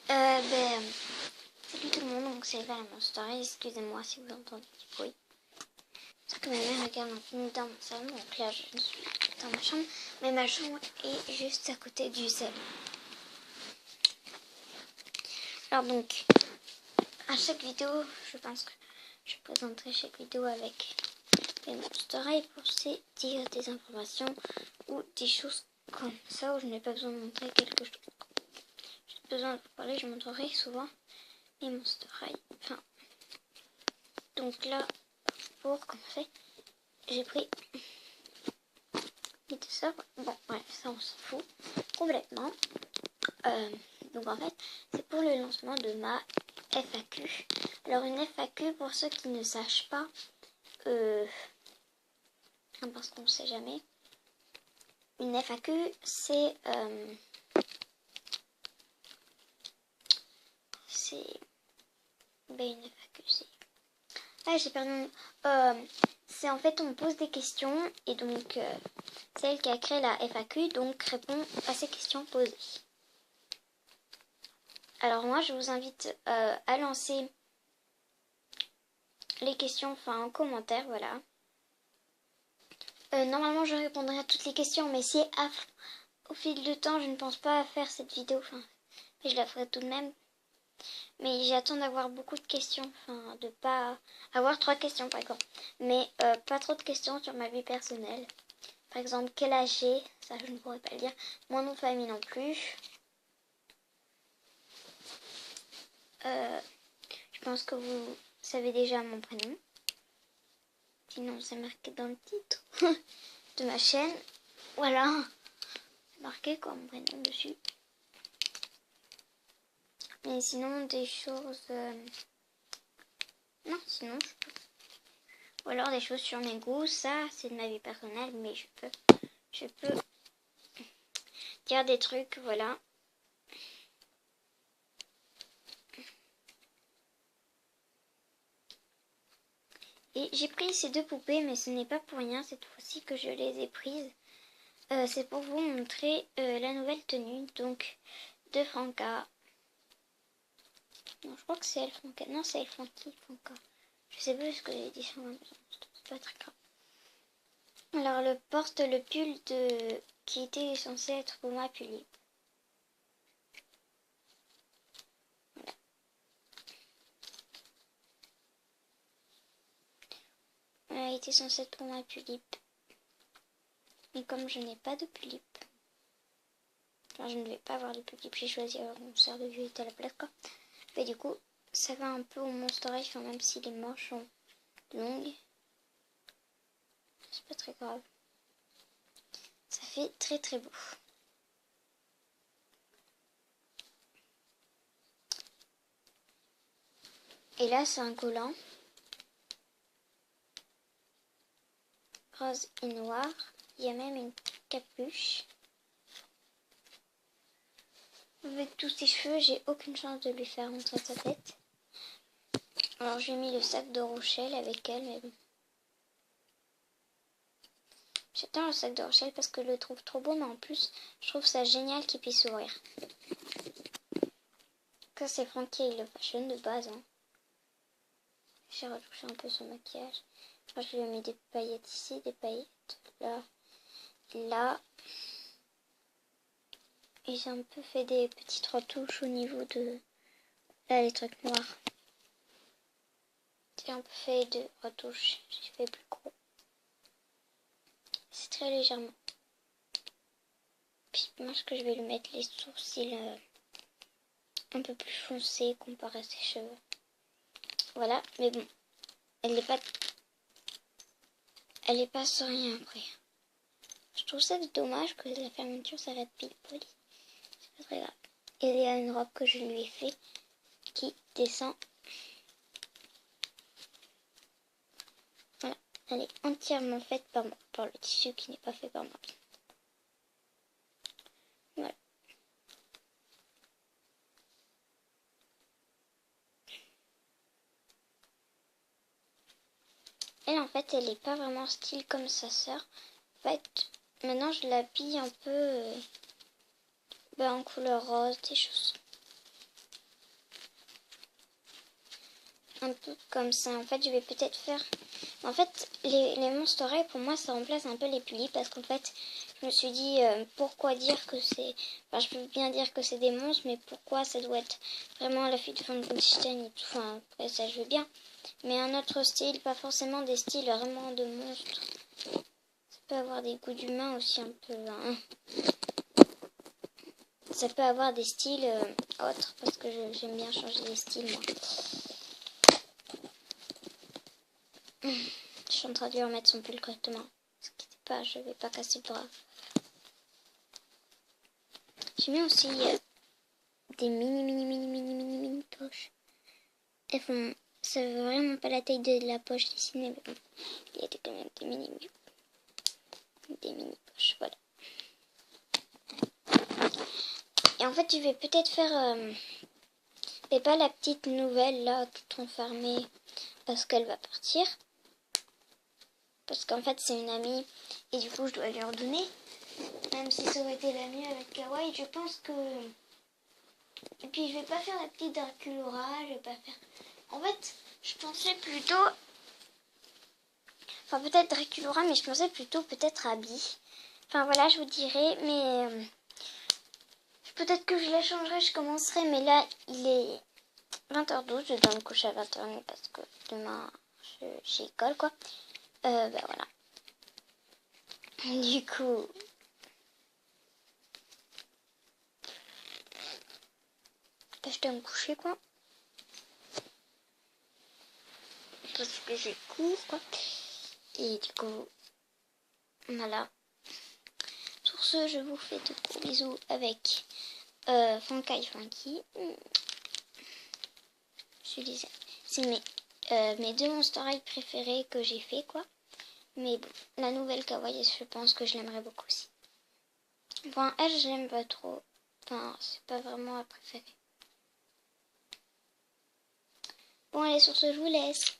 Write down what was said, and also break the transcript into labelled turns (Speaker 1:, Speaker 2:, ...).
Speaker 1: Salut tout le monde, donc c'est Eva la Monster. Excusez-moi si vous entendez du bruit. C'est que ma mère regarde un film dans mon salon, donc là je suis dans ma chambre. Mais ma chambre est juste à côté du salon. Alors donc, à chaque vidéo, je pense que je présenterai chaque vidéo avec les Monster High pour se dire des informations ou des choses comme ça où je n'ai pas besoin de montrer quelque chose. J'ai besoin de vous parler, je montrerai souvent les Monster High. Enfin, donc là, pour commencer, j'ai pris les deux sœurs. Bon, bref, ça on s'en fout complètement. Donc en fait, c'est pour le lancement de ma FAQ. Alors une FAQ, pour ceux qui ne sachent pas, parce qu'on ne sait jamais, une FAQ, c'est une FAQ, c'est... Ah, j'ai perdu c'est en fait, on pose des questions et donc celle qui a créé la FAQ donc répond à ces questions posées. Alors moi, je vous invite à lancer les questions en commentaire, voilà. Normalement, je répondrai à toutes les questions, mais si au fil du temps, je ne pense pas à faire cette vidéo, mais je la ferai tout de même. Mais j'attends d'avoir beaucoup de questions, de pas avoir 3 questions par exemple, mais pas trop de questions sur ma vie personnelle. Par exemple, quel âge j'ai, ça je ne pourrais pas le dire, mon nom de famille non plus. Je pense que vous savez déjà mon prénom. Sinon, c'est marqué dans le titre de ma chaîne. Voilà, c'est marqué comme prénom dessus. Mais sinon, des choses... Non, sinon, je peux... Ou alors des choses sur mes goûts, ça, c'est de ma vie personnelle, mais je peux dire des trucs, voilà. Et j'ai pris ces 2 poupées, mais ce n'est pas pour rien cette fois-ci que je les ai prises. C'est pour vous montrer la nouvelle tenue, donc, de Franca. Non, je crois que c'est elle, Franca. Non, c'est elle, Franca. Je sais plus ce que j'ai dit sur ma maison. C'est pas très grave. Alors, elle porte le pull qui était censé être pour ma Pulip. Voilà. Elle était censée être pour ma Pulip. Mais comme je n'ai pas de Pulip, enfin, je ne vais pas avoir de Pulip, j'ai choisi mon sœur de Violette à la place, quoi. Et du coup, ça va un peu au Monster High, même si les manches sont longues. C'est pas très grave. Ça fait très très beau. Et là, c'est un collant. Rose et noir. Il y a même une capuche. Avec tous ses cheveux, j'ai aucune chance de lui faire montrer sa tête. Alors j'ai mis le sac de Rochelle avec elle, mais bon. J'adore le sac de Rochelle parce que je le trouve trop beau, mais en plus, je trouve ça génial qu'il puisse s'ouvrir. Ça, c'est Frankie et le fashion de base. Hein. J'ai retouché un peu son maquillage. Moi, je lui ai mis des paillettes ici, des paillettes là, là. Et j'ai un peu fait des petites retouches au niveau de... Là, les trucs noirs. J'ai un peu fait de retouches. J'ai fait plus gros. C'est très légèrement. Puis moi, ce que je vais lui mettre les sourcils un peu plus foncés comparé à ses cheveux. Voilà, mais bon, elle n'est pas sans rien après. Je trouve ça dommage que la fermeture s'arrête pile poil. C'est pas très grave. Et il y a une robe que je lui ai fait qui descend. Voilà, elle est entièrement faite par moi, par le tissu qui n'est pas fait par moi. Voilà. Elle, en fait, elle n'est pas vraiment style comme sa sœur. En fait, maintenant, je l'habille un peu en couleur rose, des choses un peu comme ça. En fait, je vais peut-être faire... En fait, les monstres oreilles, pour moi, ça remplace un peu les pulis. Parce qu'en fait, je me suis dit, pourquoi dire que c'est... Enfin, je peux bien dire que c'est des monstres, mais pourquoi ça doit être vraiment la fille de Frankenstein et tout. Enfin, après, ça, je veux bien. Mais un autre style, pas forcément des styles vraiment de monstres. Ça peut avoir des goûts d'humains aussi un peu. Hein. Ça peut avoir des styles autres, parce que j'aime bien changer les styles, moi. Je suis en train de lui remettre son pull correctement. N'inquiétez pas, je vais pas casser le bras. J'ai mis aussi des mini poches. Elles font... Ça veut vraiment pas la taille de la poche dessinée, mais bon. Il y a quand même des mini poches, voilà. Et en fait, je vais peut-être faire... mais pas la petite nouvelle, là, toute enfermée, parce qu'elle va partir. Parce qu'en fait, c'est une amie, et du coup, je dois lui redonner. Même si ça aurait été la mieux avec Kawaii, je pense que... Et puis, je vais pas faire la petite Draculaura, je vais pas faire... En fait, je pensais plutôt... Enfin, peut-être Draculaura, mais je pensais plutôt peut-être Abby. Enfin, voilà, je vous dirai, mais... peut-être que je la changerai, je commencerai, mais là, il est 20h12, je dois me coucher à 20h30 parce que demain, j'ai école, quoi. Ben voilà. Du coup... je dois me coucher, quoi. Parce que j'ai cours, quoi. Et du coup, voilà. Sur ce, je vous fais de gros bisous avec Funky Funky. Je disais, c'est mes deux Monster High préférés que j'ai fait, quoi. Mais bon, la nouvelle Kawaii, je pense que je l'aimerais beaucoup aussi. Bon, elle, je l'aime pas trop. Enfin, c'est pas vraiment ma préférée. Bon, allez, sur ce, je vous laisse.